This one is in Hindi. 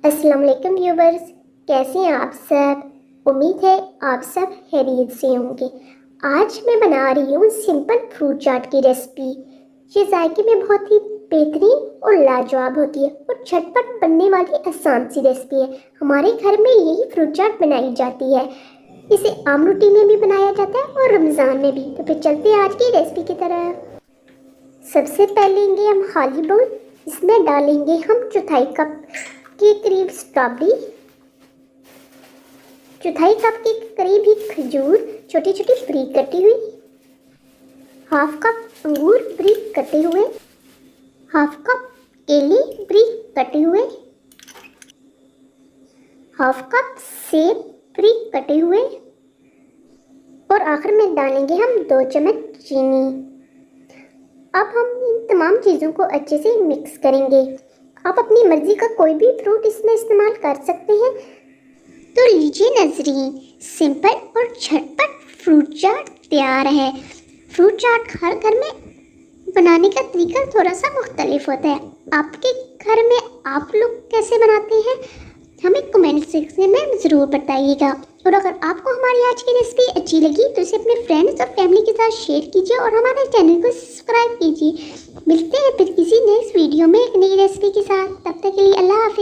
अस्सलाम वालेकुम व्यूवर्स, कैसे हैं आप सब। उम्मीद है आप सब खैरियत से होंगे। आज मैं बना रही हूँ सिंपल फ्रूट चाट की रेसिपी। ये जायके में बहुत ही बेहतरीन और लाजवाब होती है और झटपट बनने वाली आसान सी रेसिपी है। हमारे घर में यही फ्रूट चाट बनाई जाती है। इसे आम रोटी में भी बनाया जाता है और रमज़ान में भी। तो फिर चलते हैं आज की रेसिपी की तरह। सबसे पहले लेंगे हम खाली बाउल। इसमें डालेंगे हम चौथाई कप के करीब स्ट्रॉबेरी, चौथाई कप के करीब ही खजूर छोटी छोटी बारीक कटी हुई, हाफ कप अंगूर बारीक कटे हुए, हाफ कप केले बारीक कटे हुए, हाफ कप सेब बारीक कटे हुए और आखिर में डालेंगे हम 2 चम्मच चीनी। अब हम इन तमाम चीज़ों को अच्छे से मिक्स करेंगे। आप अपनी मर्ज़ी का कोई भी फ्रूट इसमें इस्तेमाल कर सकते हैं। तो लीजिए नाज़रीन, सिंपल और झटपट फ्रूट चाट तैयार है। फ्रूट चाट हर घर में बनाने का तरीका थोड़ा सा मुख्तलिफ होता है। आपके घर में आप लोग कैसे बनाते हैं हमें कमेंट सेक्शन में ज़रूर बताइएगा। और अगर आपको हमारी आज की रेसिपी अच्छी लगी तो इसे अपने फ्रेंड्स और फैमिली के साथ शेयर कीजिए और हमारे चैनल को सब्सक्राइब कीजिए। मिलते हैं फिर किसी नेक्स्ट वीडियो में एक नई रेसिपी के साथ। तब तक के लिए अल्लाह हाफिज़।